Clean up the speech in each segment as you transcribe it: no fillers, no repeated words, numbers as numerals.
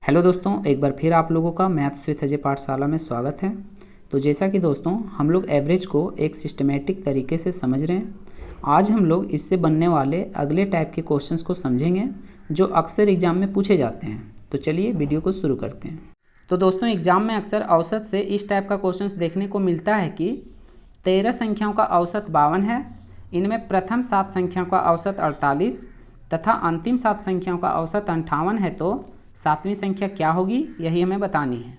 Hello दोस्तों, एक बार फिर आप लोगों का मैथ्स विद अजय पाठशाला में स्वागत है। तो जैसा कि दोस्तों हम लोग एवरेज को एक सिस्टमेटिक तरीके से समझ रहे हैं। आज हम लोग इससे बनने वाले अगले टाइप के क्वेश्चंस को समझेंगे जो अक्सर एग्जाम में पूछे जाते हैं। तो चलिए वीडियो को शुरू करते हैं। तो दोस्तों एग्जाम में अक्सर औसत से इस टाइप का क्वेश्चंस देखने को मिलता है कि 13 संख्याओं का औसत 52 है, इनमें प्रथम 7 संख्याओं का औसत 48 तथा अंतिम 7 संख्याओं का औसत 58 है, तो सातवीं संख्या क्या होगी यही हमें बतानी है।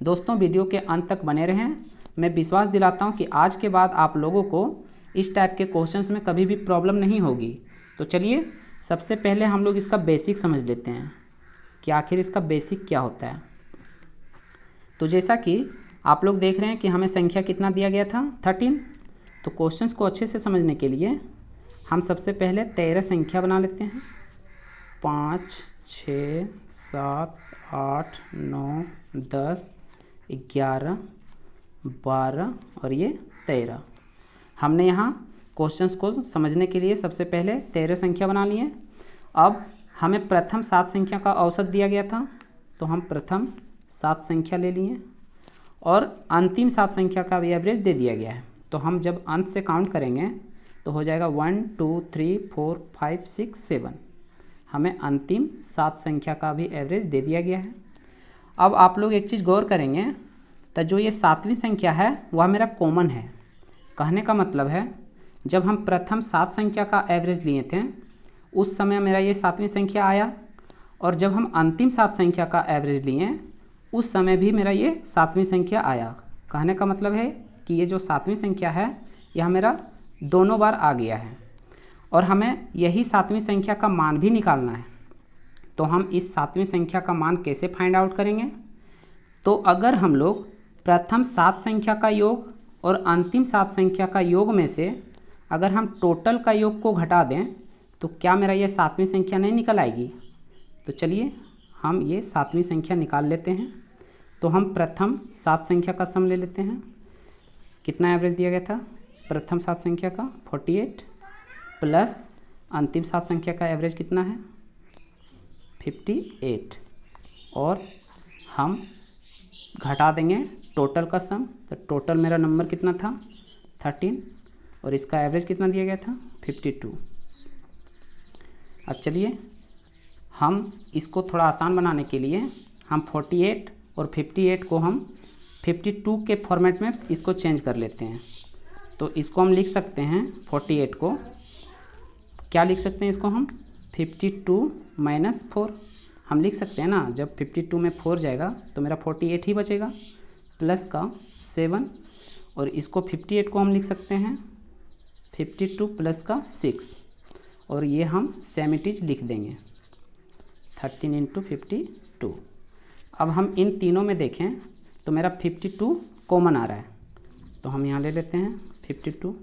दोस्तों वीडियो के अंत तक बने रहें। मैं विश्वास दिलाता हूं कि आज के बाद आप लोगों को इस टाइप के क्वेश्चंस में कभी भी प्रॉब्लम नहीं होगी। तो चलिए सबसे पहले हम लोग इसका बेसिक समझ लेते हैं कि आखिर इसका बेसिक क्या होता है। तो जैसा कि आप लोग देख रहे हैं कि हमें संख्या कितना दिया गया था, 13। तो क्वेश्चंस को अच्छे से समझने के लिए हम सबसे पहले 13 संख्या बना लेते हैं। 5, 6, 7, 8, 9, 10, 11, 12 और ये 13। हमने यहाँ क्वेश्चंस को समझने के लिए सबसे पहले 13 संख्या बना लिए। अब हमें प्रथम 7 संख्या का औसत दिया गया था, तो हम प्रथम 7 संख्या ले लिए और अंतिम 7 संख्या का भी एवरेज दे दिया गया है। तो हम जब अंत से काउंट करेंगे तो हो जाएगा 1, 2, 3, 4, 5, 6, 7। हमें अंतिम 7 संख्या का भी एवरेज दे दिया गया है। अब आप लोग एक चीज़ गौर करेंगे तो जो ये सातवीं संख्या है वह मेरा कॉमन है। कहने का मतलब है जब हम प्रथम 7 संख्या का एवरेज लिए थे उस समय मेरा ये सातवीं संख्या आया, और जब हम अंतिम 7 संख्या का एवरेज लिए उस समय भी मेरा ये सातवीं संख्या आया। कहने का मतलब है कि ये जो सातवीं संख्या है यह मेरा दोनों बार आ गया है और हमें यही सातवीं संख्या का मान भी निकालना है। तो हम इस सातवीं संख्या का मान कैसे फाइंड आउट करेंगे? तो अगर हम लोग प्रथम 7 संख्या का योग और अंतिम 7 संख्या का योग में से अगर हम टोटल का योग को घटा दें तो क्या मेरा ये सातवीं संख्या नहीं निकल आएगी? तो चलिए हम ये सातवीं संख्या निकाल लेते हैं। तो हम प्रथम 7 संख्या का सम ले लेते हैं। कितना एवरेज दिया गया था प्रथम 7 संख्या का? 48 प्लस अंतिम 7 संख्या का एवरेज कितना है? 58। और हम घटा देंगे टोटल का सम, तो टोटल मेरा नंबर कितना था? 13 और इसका एवरेज कितना दिया गया था? 52। अब चलिए हम इसको थोड़ा आसान बनाने के लिए हम 48 और 58 को हम 52 के फॉर्मेट में इसको चेंज कर लेते हैं। तो इसको हम लिख सकते हैं 48 को, क्या लिख सकते हैं इसको हम? 52 माइनस 4 हम लिख सकते हैं ना। जब 52 में 4 जाएगा तो मेरा 48 ही बचेगा, प्लस का 7, और इसको 58 को हम लिख सकते हैं 52 प्लस का 6, और ये हम सेमिटीज लिख देंगे 13 इंटू 52। अब हम इन तीनों में देखें तो मेरा 52 कॉमन आ रहा है, तो हम यहाँ ले लेते हैं 52।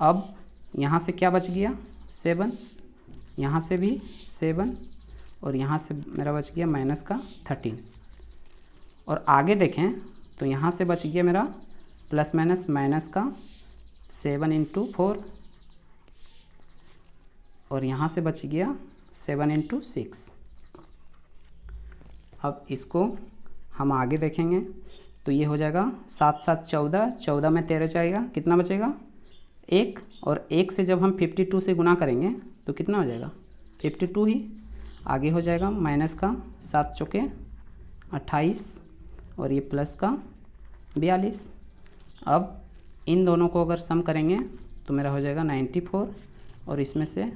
अब यहाँ से क्या बच गया? 7, यहाँ से भी 7, और यहाँ से मेरा बच गया माइनस का 13। और आगे देखें तो यहाँ से बच गया मेरा प्लस माइनस माइनस का 7 इंटू 4, और यहाँ से बच गया 7 इंटू 6। अब इसको हम आगे देखेंगे तो ये हो जाएगा 7 7 14, 14 में 13 जाएगा, कितना बचेगा? 1, और 1 से जब हम 52 से गुना करेंगे तो कितना हो जाएगा? 52 ही। आगे हो जाएगा माइनस का 7 चौके 28, और ये प्लस का 42। अब इन दोनों को अगर सम करेंगे तो मेरा हो जाएगा 94, और इसमें से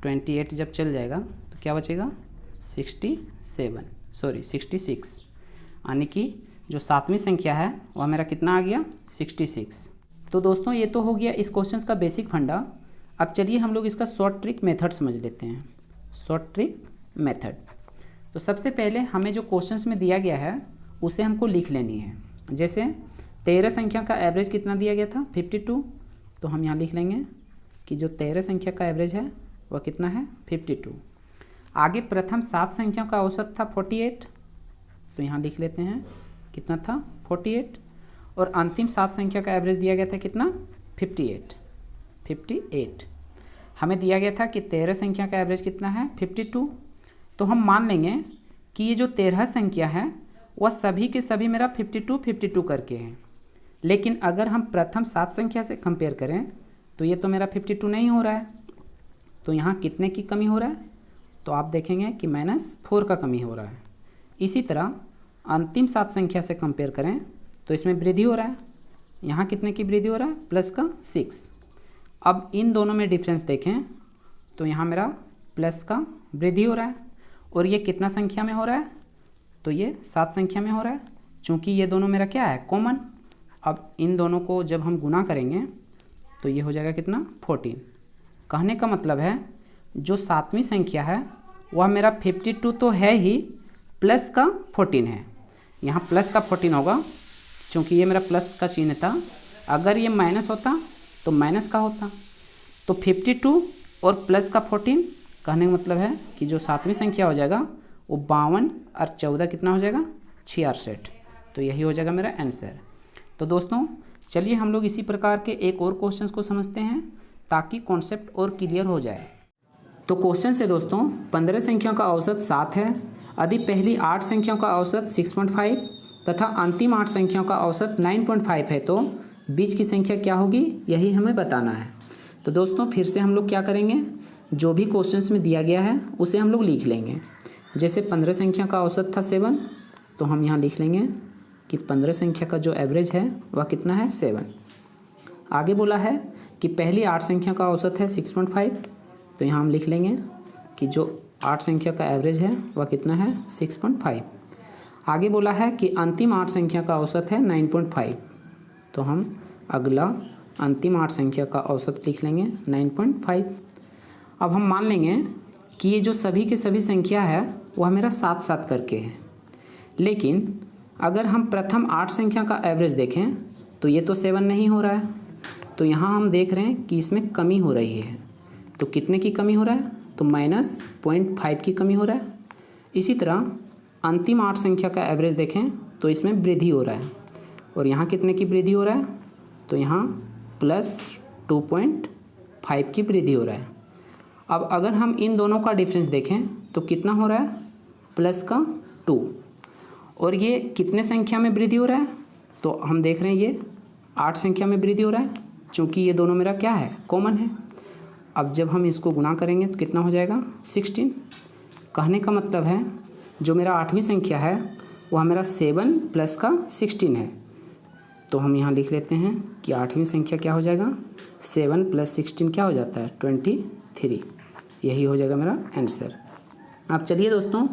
28 जब चल जाएगा तो क्या बचेगा? 66, यानी कि जो सातवीं संख्या है वह मेरा कितना आ गया? 66। तो दोस्तों ये तो हो गया इस क्वेश्चन का बेसिक फंडा। अब चलिए हम लोग इसका शॉर्ट ट्रिक मेथड समझ लेते हैं। शॉर्ट ट्रिक मेथड, तो सबसे पहले हमें जो क्वेश्चंस में दिया गया है उसे हमको लिख लेनी है। जैसे 13 संख्या का एवरेज कितना दिया गया था? 52। तो हम यहाँ लिख लेंगे कि जो 13 संख्या का एवरेज है वह कितना है? 52। आगे प्रथम 7 संख्या का औसत था 48, तो यहाँ लिख लेते हैं कितना था? 48। और अंतिम 7 संख्या का एवरेज दिया गया था कितना? 58। हमें दिया गया था कि 13 संख्या का एवरेज कितना है? 52। तो हम मान लेंगे कि ये जो 13 संख्या है वह सभी के सभी मेरा 52 करके हैं, लेकिन अगर हम प्रथम 7 संख्या से कंपेयर करें तो ये तो मेरा 52 नहीं हो रहा है। तो यहाँ कितने की कमी हो रहा है? तो आप देखेंगे कि -4 का कमी हो रहा है। इसी तरह अंतिम 7 संख्या से कंपेयर करें तो इसमें वृद्धि हो रहा है। यहाँ कितने की वृद्धि हो रहा है? प्लस का 6। अब इन दोनों में डिफरेंस देखें तो यहाँ मेरा प्लस का वृद्धि हो रहा है, और ये कितना संख्या में हो रहा है? तो ये 7 संख्या में हो रहा है, चूँकि ये दोनों मेरा क्या है? कॉमन। अब इन दोनों को जब हम गुना करेंगे तो ये हो जाएगा कितना? 14। कहने का मतलब है जो 7वीं संख्या है वह मेरा 52 तो है ही, प्लस का 14 है। यहाँ प्लस का 14 होगा क्योंकि ये मेरा प्लस का चिन्ह था। अगर ये माइनस होता तो माइनस का होता। तो 52 और प्लस का 14 कहने का मतलब है कि जो 7वीं संख्या हो जाएगा वो 52 और 14 कितना हो जाएगा? 66। तो यही हो जाएगा मेरा आंसर। तो दोस्तों चलिए हम लोग इसी प्रकार के एक और क्वेश्चंस को समझते हैं ताकि कॉन्सेप्ट और क्लियर हो जाए। तो क्वेश्चन से दोस्तों 15 संख्याओं का औसत 7 है, यदि पहली 8 संख्याओं का औसत 6.5 तथा अंतिम 8 संख्याओं का औसत 9.5 है तो बीच की संख्या क्या होगी, यही हमें बताना है। तो दोस्तों फिर से हम लोग क्या करेंगे, जो भी क्वेश्चंस में दिया गया है उसे हम लोग लिख लेंगे। जैसे 15 संख्या का औसत था 7, तो हम यहाँ लिख लेंगे कि 15 संख्या का जो एवरेज है वह कितना है? 7। आगे बोला है कि पहली 8 संख्या का औसत है 6.5, तो यहाँ हम लिख लेंगे कि जो 8 संख्या का एवरेज है वह कितना है? 6.5। आगे बोला है कि अंतिम 8 संख्या का औसत है 9.5, तो हम अगला अंतिम 8 संख्या का औसत लिख लेंगे 9.5। अब हम मान लेंगे कि ये जो सभी के सभी संख्या है वह मेरा 7 करके है, लेकिन अगर हम प्रथम 8 संख्या का एवरेज देखें तो ये तो 7 नहीं हो रहा है। तो यहाँ हम देख रहे हैं कि इसमें कमी हो रही है। तो कितने की कमी हो रहा है? तो -0.5 की कमी हो रहा है। इसी तरह अंतिम 8 संख्या का एवरेज देखें तो इसमें वृद्धि हो रहा है, और यहाँ कितने की वृद्धि हो रहा है? तो यहाँ +2.5 की वृद्धि हो रहा है। अब अगर हम इन दोनों का डिफरेंस देखें तो कितना हो रहा है? प्लस का 2। और ये कितने संख्या में वृद्धि हो रहा है? तो हम देख रहे हैं ये 8 संख्या में वृद्धि हो रहा है, चूँकि ये दोनों मेरा क्या है? कॉमन है। अब जब हम इसको गुना करेंगे तो कितना हो जाएगा? 16। कहने का मतलब है जो मेरा 8वीं संख्या है वह मेरा 7 प्लस का 16 है। तो हम यहाँ लिख लेते हैं कि 8वीं संख्या क्या हो जाएगा? 7 + 16 क्या हो जाता है? 23। यही हो जाएगा मेरा आंसर। अब चलिए दोस्तों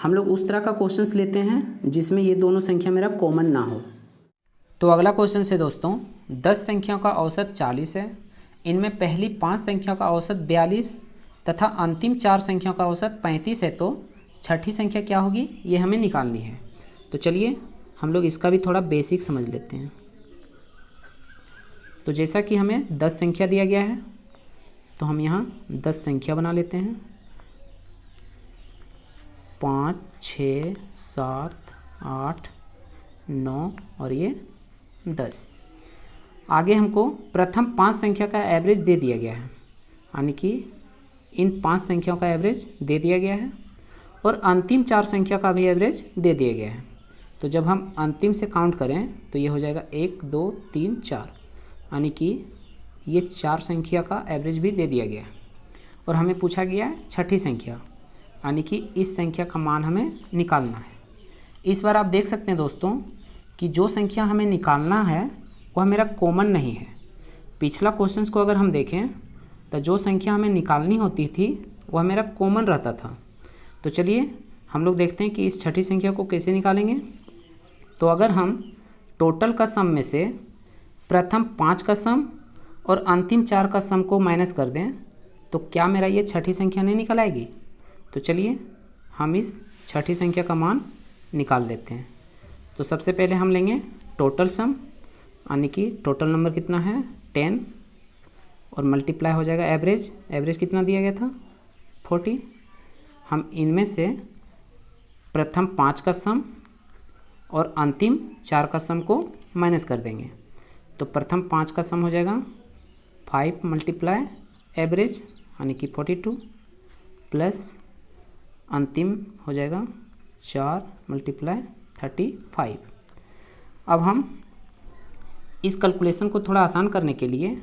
हम लोग उस तरह का क्वेश्चंस लेते हैं जिसमें ये दोनों संख्या मेरा कॉमन ना हो। तो अगला क्वेश्चन से दोस्तों 10 संख्याओं का औसत 40 है, इनमें पहली 5 संख्याओं का औसत 42 तथा अंतिम 4 संख्याओं का औसत 35 है, तो छठी संख्या क्या होगी, ये हमें निकालनी है। तो चलिए हम लोग इसका भी थोड़ा बेसिक समझ लेते हैं। तो जैसा कि हमें 10 संख्या दिया गया है तो हम यहाँ 10 संख्या बना लेते हैं। 5, 6, 7, 8, 9 और ये 10। आगे हमको प्रथम 5 संख्या का एवरेज दे दिया गया है, यानी कि इन 5 संख्याओं का एवरेज दे दिया गया है और अंतिम 4 संख्या का भी एवरेज दे दिया गया है। तो जब हम अंतिम से काउंट करें तो ये हो जाएगा 1, 2, 3, 4, यानी कि ये 4 संख्या का एवरेज भी दे दिया गया है। और हमें पूछा गया है छठी संख्या, यानी कि इस संख्या का मान हमें निकालना है। इस बार आप देख सकते हैं दोस्तों कि जो संख्या हमें निकालना है वह मेरा कॉमन नहीं है। पिछला क्वेश्चंस को अगर हम देखें तो जो संख्या हमें निकालनी होती थी वह मेरा कॉमन रहता था। तो चलिए हम लोग देखते हैं कि इस छठी संख्या को कैसे निकालेंगे। तो अगर हम टोटल का सम में से प्रथम 5 का सम और अंतिम 4 का सम को माइनस कर दें तो क्या मेरा ये छठी संख्या नहीं निकल आएगी। तो चलिए हम इस छठी संख्या का मान निकाल लेते हैं। तो सबसे पहले हम लेंगे टोटल सम, यानी कि टोटल नंबर कितना है 10 और मल्टीप्लाई हो जाएगा एवरेज। एवरेज कितना दिया गया था 40। हम इनमें से प्रथम 5 का सम और अंतिम 4 का सम को माइनस कर देंगे। तो प्रथम 5 का सम हो जाएगा 5 मल्टीप्लाई एवरेज यानी कि 42 प्लस अंतिम हो जाएगा 4 × 35। अब हम इस कैलकुलेशन को थोड़ा आसान करने के लिए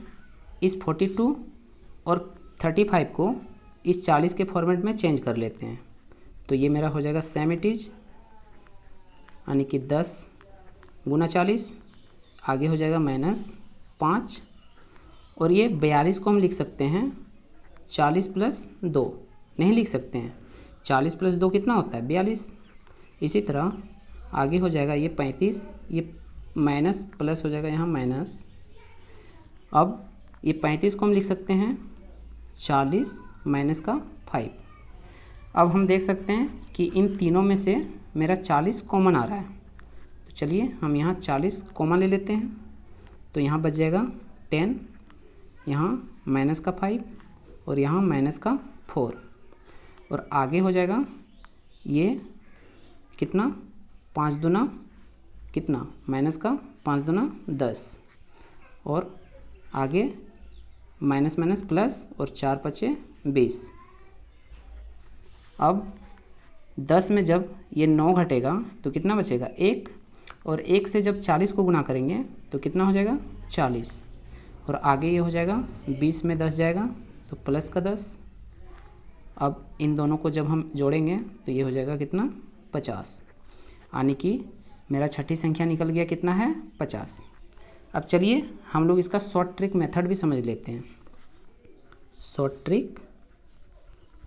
इस 42 और 35 को इस 40 के फॉर्मेट में चेंज कर लेते हैं। तो ये मेरा हो जाएगा सेम इट इज, यानी कि 10 × 40, आगे हो जाएगा -5, और ये 42 को हम लिख सकते हैं 40 + 2, नहीं लिख सकते हैं, 40 + 2 कितना होता है 42। इसी तरह आगे हो जाएगा ये 35, ये माइनस प्लस हो जाएगा यहाँ माइनस। अब ये 35 को हम लिख सकते हैं 40 - 5। अब हम देख सकते हैं कि इन तीनों में से मेरा 40 कॉमन आ रहा है, तो चलिए हम यहाँ 40 कॉमन ले लेते हैं। तो यहाँ बच जाएगा 10, यहाँ -5 और यहाँ -4, और आगे हो जाएगा ये कितना 5 दूना कितना -5 दूना 10, और आगे माइनस माइनस प्लस और 4 × 5 = 20। अब 10 में जब ये 9 घटेगा तो कितना बचेगा 1, और 1 से जब 40 को गुना करेंगे तो कितना हो जाएगा 40, और आगे ये हो जाएगा 20 में 10 जाएगा तो प्लस का 10। अब इन दोनों को जब हम जोड़ेंगे तो ये हो जाएगा कितना 50, यानी कि मेरा छठी संख्या निकल गया कितना है 50। अब चलिए हम लोग इसका शॉर्ट ट्रिक मेथड भी समझ लेते हैं। शॉर्ट ट्रिक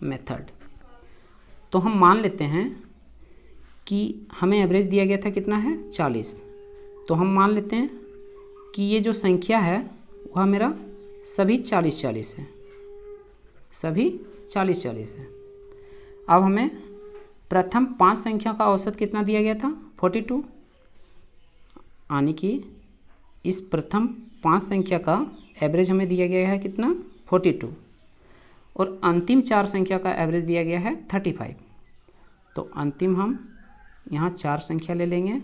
मेथड, तो हम मान लेते हैं कि हमें एवरेज दिया गया था कितना है 40, तो हम मान लेते हैं कि ये जो संख्या है वह मेरा सभी 40-40 है, सभी 40-40 है। अब हमें प्रथम 5 संख्या का औसत कितना दिया गया था 42, यानी कि इस प्रथम 5 संख्या का एवरेज हमें दिया गया है कितना 42, और अंतिम 4 संख्या का एवरेज दिया गया है 35। तो अंतिम हम यहाँ 4 संख्या ले लेंगे,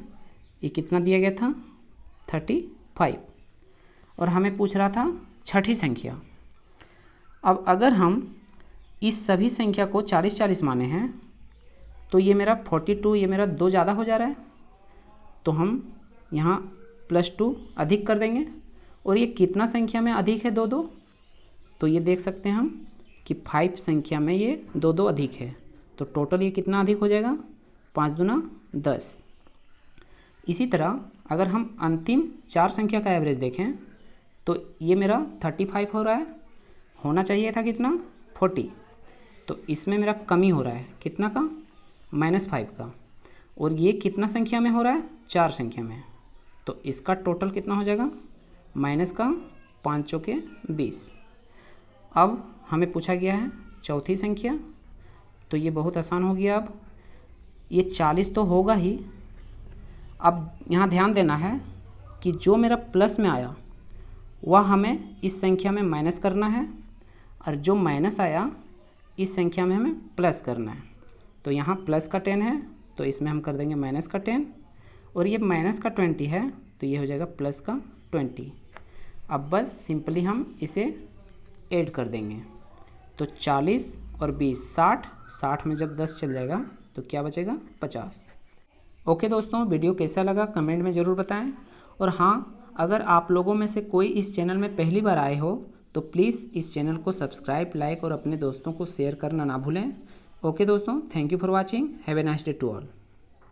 ये कितना दिया गया था 35, और हमें पूछ रहा था छठी संख्या। अब अगर हम इस सभी संख्या को 40-40 माने हैं तो ये मेरा 42, ये मेरा 2 ज़्यादा हो जा रहा है, तो हम यहाँ +2 अधिक कर देंगे, और ये कितना संख्या में अधिक है 2-2, तो ये देख सकते हैं हम कि 5 संख्या में ये 2-2 अधिक है, तो टोटल ये कितना अधिक हो जाएगा 5 दूना 10। इसी तरह अगर हम अंतिम 4 संख्या का एवरेज देखें तो ये मेरा 35 हो रहा है, होना चाहिए था कितना 40, तो इसमें मेरा कमी हो रहा है कितना का -5 का, और ये कितना संख्या में हो रहा है 4 संख्या में, तो इसका टोटल कितना हो जाएगा -5 × 20। अब हमें पूछा गया है चौथी संख्या, तो ये बहुत आसान हो गया। अब ये 40 तो होगा ही, अब यहाँ ध्यान देना है कि जो मेरा प्लस में आया वह हमें इस संख्या में माइनस करना है, और जो माइनस आया इस संख्या में हमें प्लस करना है। तो यहाँ प्लस का 10 है तो इसमें हम कर देंगे माइनस का 10, और ये माइनस का 20 है तो ये हो जाएगा प्लस का 20। अब बस सिंपली हम इसे ऐड कर देंगे, तो 40 और 20 60, 60 में जब 10 चल जाएगा तो क्या बचेगा 50। ओके दोस्तों, वीडियो कैसा लगा कमेंट में ज़रूर बताएं, और हाँ, अगर आप लोगों में से कोई इस चैनल में पहली बार आए हो तो प्लीज़ इस चैनल को सब्सक्राइब, लाइक और अपने दोस्तों को शेयर करना ना भूलें। ओके दोस्तों, thank you for watching, have a nice day to all.